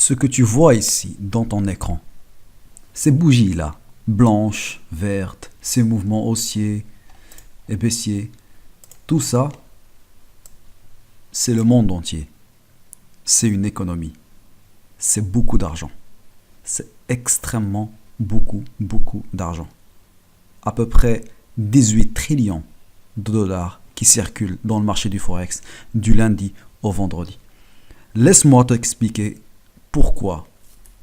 Ce que tu vois ici dans ton écran, ces bougies-là, blanches, vertes, ces mouvements haussiers et baissiers, tout ça, c'est le monde entier. C'est une économie. C'est beaucoup d'argent. C'est extrêmement beaucoup d'argent. À peu près 18 trillions de dollars qui circulent dans le marché du Forex du lundi au vendredi. Laisse-moi t'expliquer pourquoi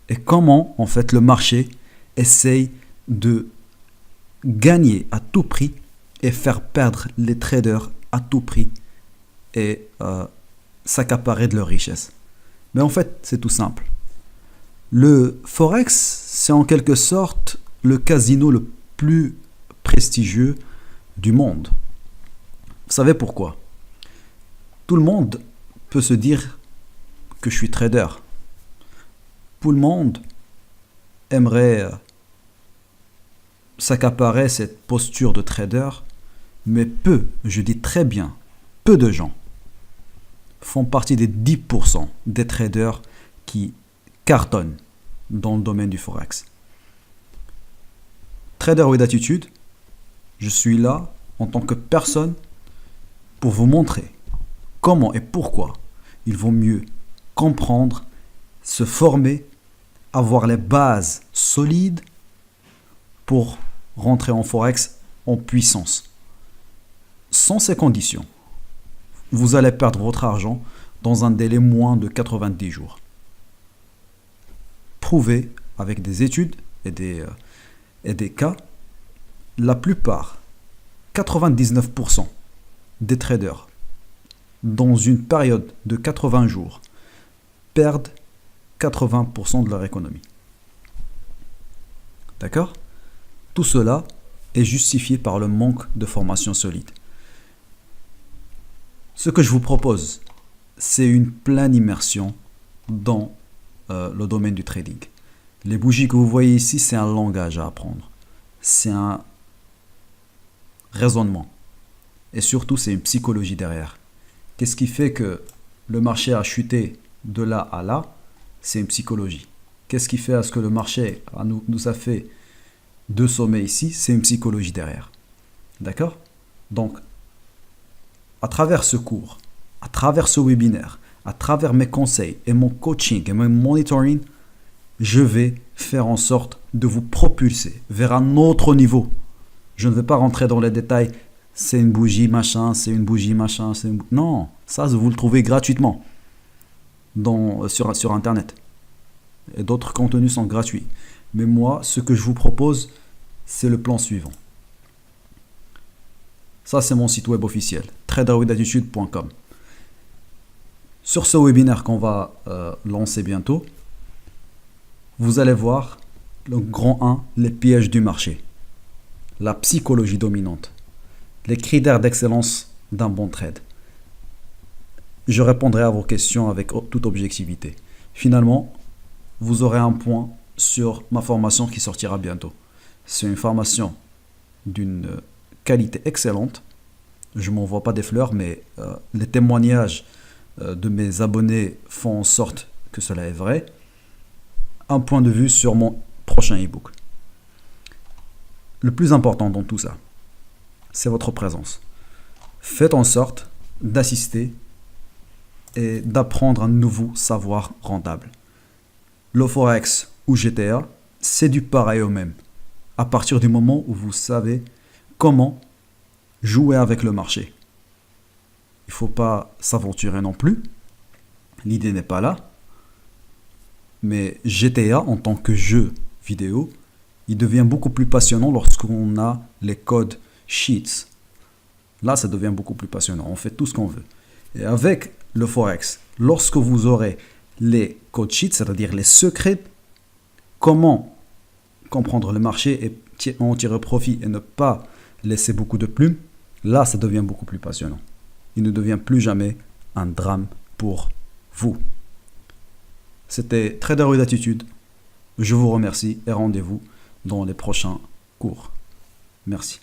et comment en fait le marché essaye de gagner à tout prix et faire perdre les traders à tout prix et s'accaparer de leur richesse. Mais en fait, c'est tout simple. Le Forex, c'est en quelque sorte le casino le plus prestigieux du monde. Vous savez pourquoi? Tout le monde peut se dire que je suis trader. Tout le monde aimerait s'accaparer cette posture de trader, mais peu, je dis très bien, peu de gens font partie des 10% des traders qui cartonnent dans le domaine du Forex. Trader with attitude, je suis là en tant que personne pour vous montrer comment et pourquoi il vaut mieux comprendre, se former, avoir les bases solides pour rentrer en Forex en puissance. Sans ces conditions, vous allez perdre votre argent dans un délai moins de 90 jours. Prouvé avec des études et des cas, la plupart, 99% des traders, dans une période de 80 jours, perdent 80% de leur économie. D'accord? Tout cela est justifié par le manque de formation solide. Ce que je vous propose, c'est une pleine immersion dans le domaine du trading. Les bougies que vous voyez ici, c'est un langage à apprendre. C'est un raisonnement. Et surtout, c'est une psychologie derrière. Qu'est-ce qui fait que le marché a chuté de là à là? C'est une psychologie. Qu'est-ce qui fait à ce que le marché nous a fait deux sommets ici? C'est une psychologie derrière. D'accord? Donc, à travers ce cours, à travers ce webinaire, à travers mes conseils et mon coaching et mon monitoring, je vais faire en sorte de vous propulser vers un autre niveau. Je ne vais pas rentrer dans les détails. C'est une bougie machin, c'est une bougie machin. Non, ça vous le trouvez gratuitement sur Internet. Et d'autres contenus sont gratuits. Mais moi, ce que je vous propose, c'est le plan suivant. Ça, c'est mon site web officiel, traderwithattitude.com. Sur ce webinaire qu'on va lancer bientôt, vous allez voir le grand 1, les pièges du marché, la psychologie dominante, les critères d'excellence d'un bon trade. Je répondrai à vos questions avec toute objectivité. Finalement, vous aurez un point sur ma formation qui sortira bientôt. C'est une formation d'une qualité excellente. Je ne m'envoie pas des fleurs, mais les témoignages de mes abonnés font en sorte que cela est vrai. Un point de vue sur mon prochain e-book. Le plus important dans tout ça, c'est votre présence. Faites en sorte d'assister et d'apprendre un nouveau savoir rentable. Le Forex ou GTA, c'est du pareil au même. À partir du moment où vous savez comment jouer avec le marché. Il ne faut pas s'aventurer non plus. L'idée n'est pas là. Mais GTA en tant que jeu vidéo, il devient beaucoup plus passionnant lorsqu'on a les codes sheets. Là, ça devient beaucoup plus passionnant. On fait tout ce qu'on veut. Et avec le Forex, lorsque vous aurez les code sheets, c'est-à-dire les secrets, comment comprendre le marché et en tirer profit et ne pas laisser beaucoup de plumes, là, ça devient beaucoup plus passionnant. Il ne devient plus jamais un drame pour vous. C'était Trader with Attitude. Je vous remercie et rendez-vous dans les prochains cours. Merci.